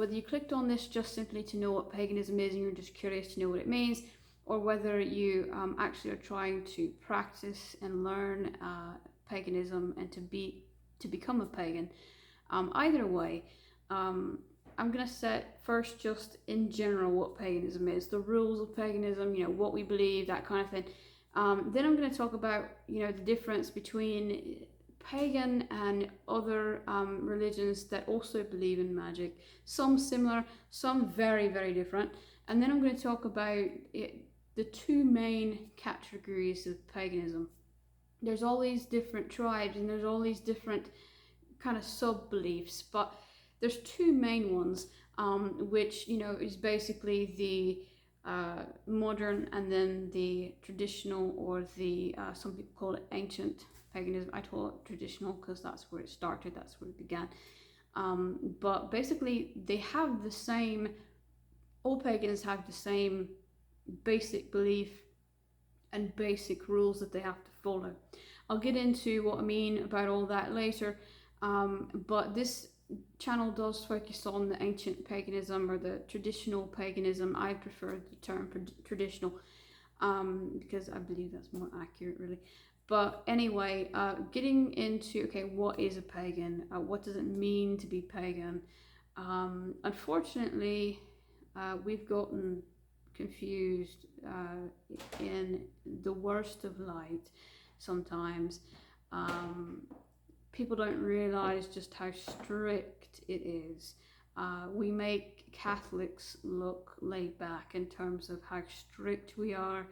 whether you clicked on this just simply to know what paganism is and you're just curious to know what it means, or whether you actually are trying to practice and learn paganism and to become a pagan. Either way, I'm going to set first just in general what paganism is, the rules of paganism, what we believe, that kind of thing. Then I'm going to talk about, the difference between pagan and other religions that also believe in magic. Some similar, some very, very different. And then I'm going to talk about the two main categories of paganism. There's all these different tribes and there's all these different kind of sub-beliefs, but there's two main ones, which, is basically the modern and then the traditional, or the some people call it ancient paganism. I call it traditional because that's where it started, that's where it began. But basically they have the same, all pagans have the same basic belief and basic rules that they have to follow. I'll get into what I mean about all that later, but this channel does focus on the ancient paganism or the traditional paganism. I prefer the term traditional because I believe that's more accurate, really. But anyway, getting into, okay, what is a pagan? What does it mean to be pagan? Unfortunately, we've gotten confused in the worst of light sometimes. People don't realize just how strict it is. We make Catholics look laid back in terms of how strict we are.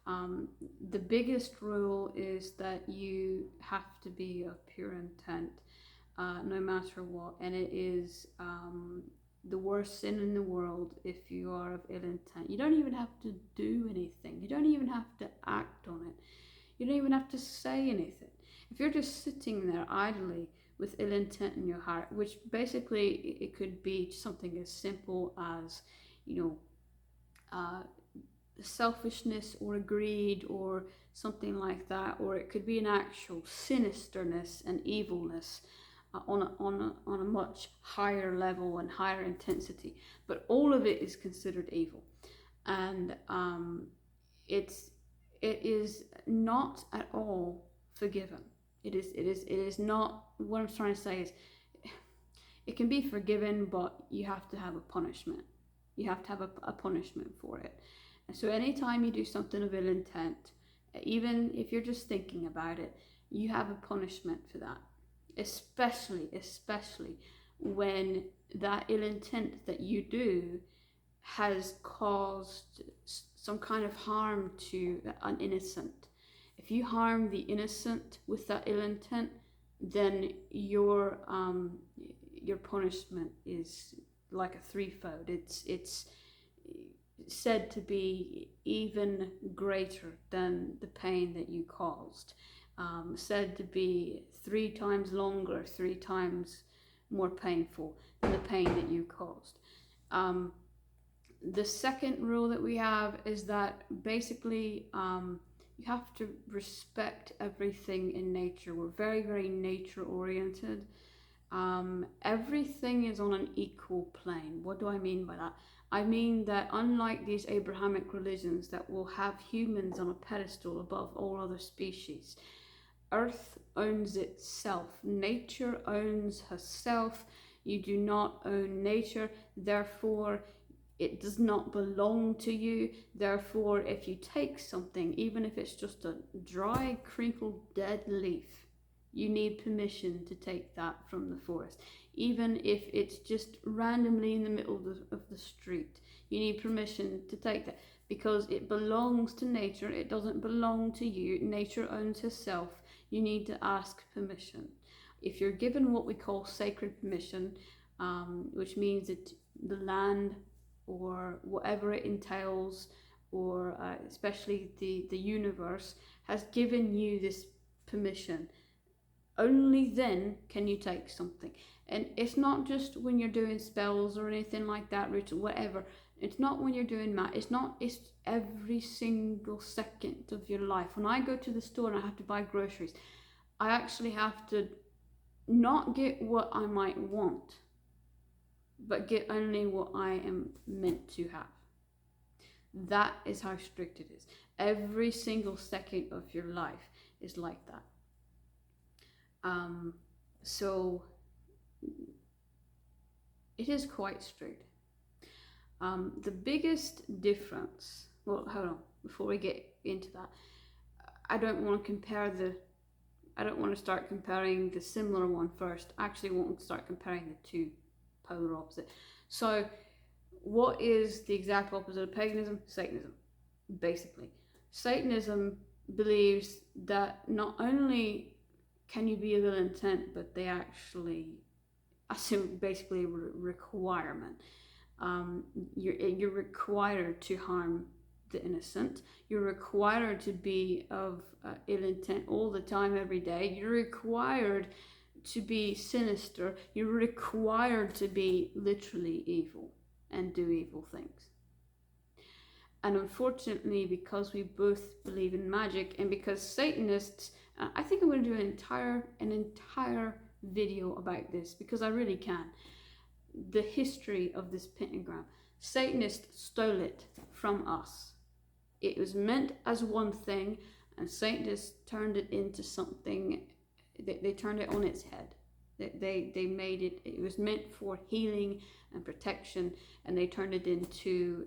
The biggest rule is that you have to be of pure intent, no matter what, and it is the worst sin in the world if you are of ill intent. You don't even have to do anything. You don't even have to act on it. You don't even have to say anything. If you're just sitting there idly with ill intent in your heart, which basically it could be something as simple as, selfishness or greed or something like that, or it could be an actual sinisterness and evilness on a much higher level and higher intensity. But all of it is considered evil, and it is not at all forgiven. It is not. What I'm trying to say is, it can be forgiven, but you have to have a punishment. You have to have a punishment for it. And so anytime you do something of ill intent, even if you're just thinking about it, you have a punishment for that. Especially when that ill intent that you do has caused some kind of harm to an innocent. If you harm the innocent with that ill intent, then your punishment is like a threefold. It's said to be even greater than the pain that you caused. Said to be 3 times longer, 3 times more painful than the pain that you caused. The second rule that we have is that basically you have to respect everything in nature. We're very, very nature oriented. Everything is on an equal plane. What do I mean by that? I mean that unlike these Abrahamic religions that will have humans on a pedestal above all other species, Earth owns itself. Nature owns herself. You do not own nature, therefore it does not belong to you. Therefore, if you take something, even if it's just a dry, crinkled, dead leaf, you need permission to take that from the forest. Even if it's just randomly in the middle of the street, you need permission to take that, because it belongs to nature. It doesn't belong to you. Nature owns herself. You need to ask permission. If you're given what we call sacred permission, which means that the land or whatever it entails, or especially the universe, has given you this permission, only then can you take something. And it's not just when you're doing spells or anything like that, ritual, whatever. It's not when you're doing math. It's every single second of your life. When I go to the store and I have to buy groceries, I actually have to not get what I might want, but get only what I am meant to have. That is how strict it is. Every single second of your life is like that. So it is quite strict. The biggest difference, well, hold on, before we get into that, I don't want to start comparing the similar one first. I actually want to start comparing the two polar opposite. So what is the exact opposite of paganism? Satanism, basically. Satanism believes that not only can you be of ill intent, but they actually assume basically a requirement. You're required to harm the innocent. You're required to be of ill intent all the time, every day. You're required to be sinister. You're required to be literally evil and do evil things. And unfortunately, because we both believe in magic, and because Satanists, I think I'm going to do an entire video about this, because I really can. The history of this pentagram. Satanists stole it from us. It was meant as one thing, and Satanists turned it into something. They turned it on its head. They made it. It was meant for healing and protection, and they turned it into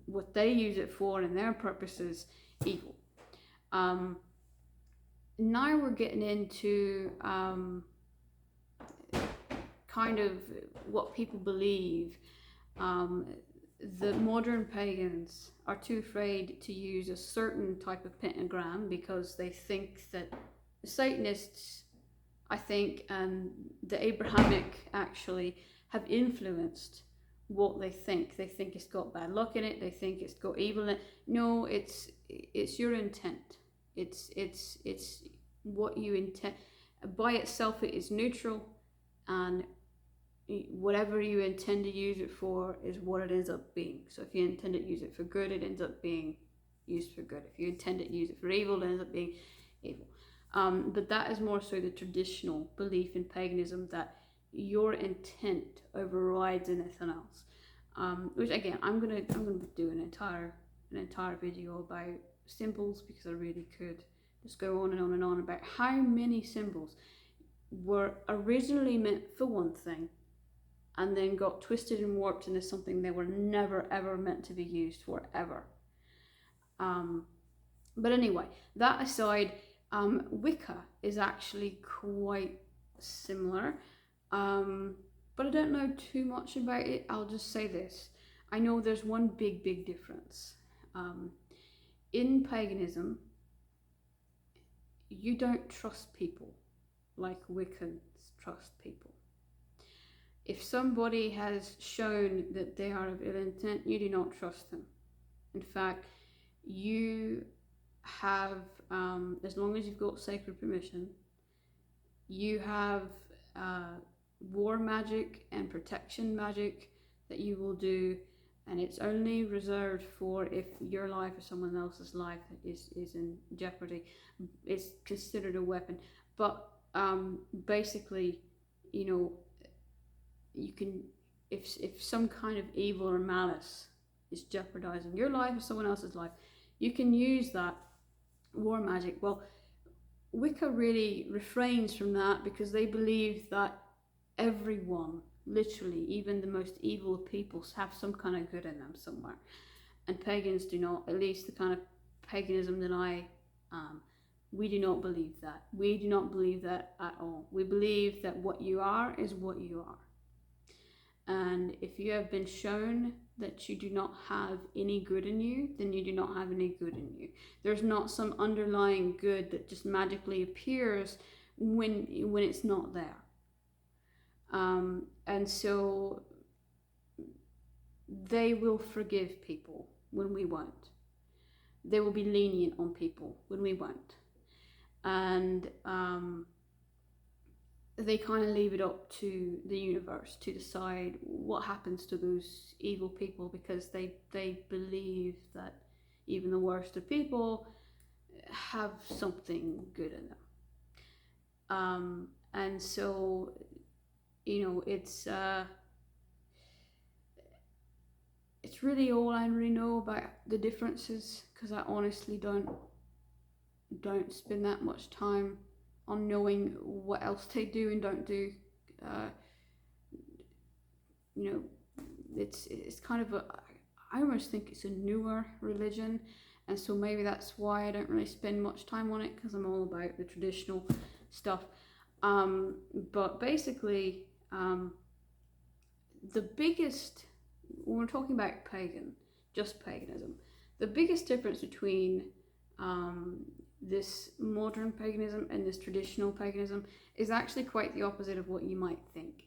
what they use it for, and their purposes, evil. Now we're getting into kind of what people believe. The modern pagans are too afraid to use a certain type of pentagram because they think that the Satanists, I think, and the Abrahamic actually have influenced what they think. They think it's got bad luck in it. They think it's got evil in it. No, it's your intent. It's what you intend. By itself, it is neutral, and whatever you intend to use it for is what it ends up being. So if you intend to use it for good, it ends up being used for good. If you intend to use it for evil, it ends up being evil. But that is more so the traditional belief in paganism, that your intent overrides anything else. Which again, I'm gonna do an entire video about symbols, because I really could just go on and on and on about how many symbols were originally meant for one thing, and then got twisted and warped into something they were never ever meant to be used for, ever. But anyway, that aside, Wicca is actually quite similar, but I don't know too much about it. I'll just say this. I know there's one big difference. In paganism, you don't trust people like Wiccans trust people. If somebody has shown that they are of ill intent, you do not trust them. In fact, you have, as long as you've got sacred permission, you have war magic and protection magic that you will do, and it's only reserved for if your life or someone else's life is in jeopardy. It's considered a weapon. But basically, you know, you can, if some kind of evil or malice is jeopardizing your life or someone else's life, you can use that war magic. Well, Wicca really refrains from that, because they believe that everyone, literally, even the most evil of people, have some kind of good in them somewhere. And pagans do not, at least the kind of paganism that I we do not believe that. We do not believe that at all. We believe that what you are is what you are. And if you have been shown that you do not have any good in you, then you do not have any good in you. There's not some underlying good that just magically appears when it's not there. And so they will forgive people when we won't. They will be lenient on people when we won't. And they kind of leave it up to the universe to decide what happens to those evil people, because they believe that even the worst of people have something good in them. And so, you know, it's it's really all I really know about the differences, because I honestly don't spend that much time on knowing what else they do and don't do. You know, it's kind of I almost think it's a newer religion, and so maybe that's why I don't really spend much time on it, because I'm all about the traditional stuff. But basically, the biggest, when we're talking about just paganism, the biggest difference between this modern paganism and this traditional paganism is actually quite the opposite of what you might think.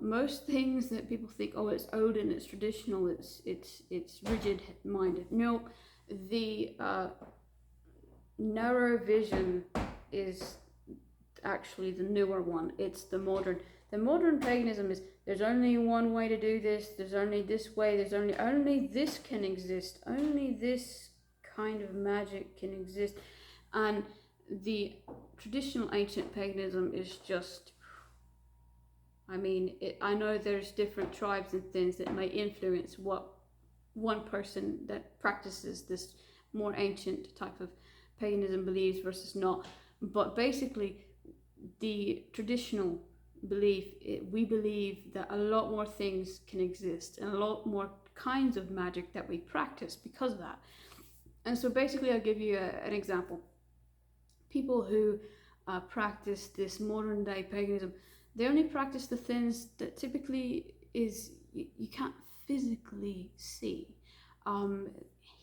Most things that people think, oh, it's old and it's traditional, it's rigid-minded. No, the narrow vision is actually the newer one. It's the modern. The modern paganism is, there's only one way to do this, there's only this way, there's only this can exist, only this kind of magic can exist. And the traditional ancient paganism is just, I mean, I know there's different tribes and things that may influence what one person that practices this more ancient type of paganism believes versus not. But basically, the traditional belief, we believe that a lot more things can exist and a lot more kinds of magic that we practice because of that. And so basically, I'll give you an example. People who practice this modern day paganism, they only practice the things that typically is you can't physically see.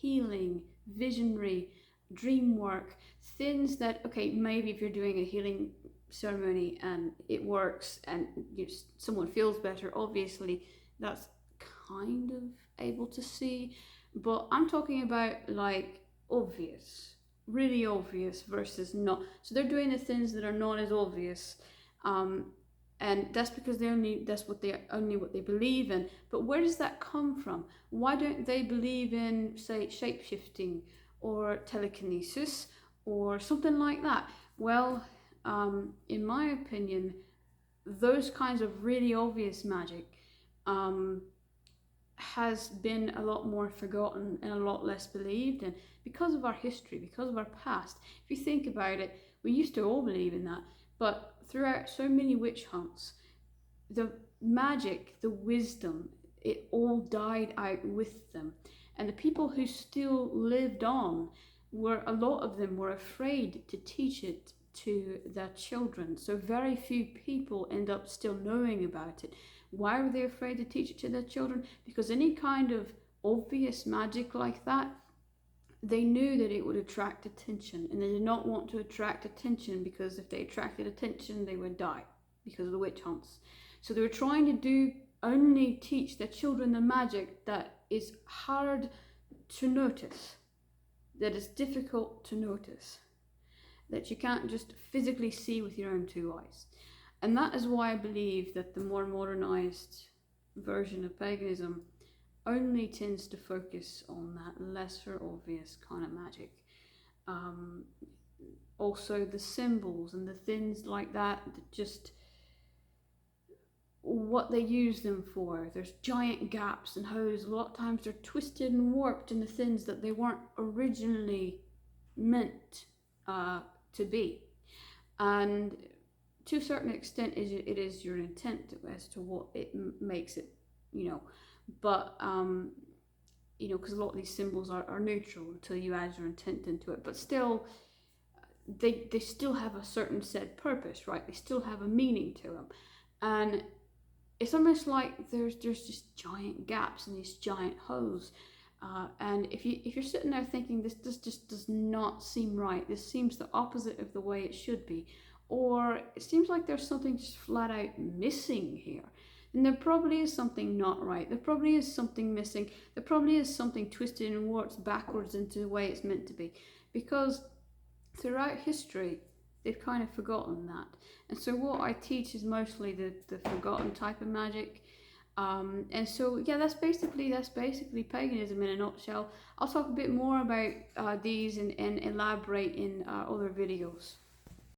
Healing, visionary, dream work, things that, okay, maybe if you're doing a healing ceremony and it works and someone feels better, obviously that's kind of able to see. But I'm talking about like obvious, really obvious versus not. So they're doing the things that are not as obvious. And that's because that's what they believe in. But where does that come from? Why don't they believe in, say, shape-shifting or telekinesis or something like that? Well, in my opinion, those kinds of really obvious magic has been a lot more forgotten and a lot less believed in because of our history, because of our past. If you think about it, we used to all believe in that, but throughout so many witch hunts, the magic, the wisdom, it all died out with them. And the people who still lived on a lot of them were afraid to teach it to their children. So very few people end up still knowing about it. Why were they afraid to teach it to their children? Because any kind of obvious magic like that, they knew that it would attract attention, and they did not want to attract attention, because if they attracted attention, they would die because of the witch hunts. So they were trying to only teach their children the magic that is hard to notice, that is difficult to notice, that you can't just physically see with your own two eyes. And that is why I believe that the more modernized version of paganism only tends to focus on that lesser obvious kind of magic. Also the symbols and the things like that just what they use them for. There's giant gaps and holes. A lot of times they're twisted and warped into things that they weren't originally meant to be. And to a certain extent, it is your intent as to what it makes it, But, because a lot of these symbols are neutral until you add your intent into it. But still, they still have a certain set purpose, right? They still have a meaning to them. And it's almost like there's just giant gaps and these giant holes. And if you're sitting there thinking, this just does not seem right, this seems the opposite of the way it should be, or it seems like there's something just flat out missing here, then there probably is something not right. There probably is something missing. There probably is something twisted and warped backwards into the way it's meant to be. Because throughout history, they've kind of forgotten that. And so what I teach is mostly the forgotten type of magic. And so, yeah, that's basically paganism in a nutshell. I'll talk a bit more about these and elaborate in other videos.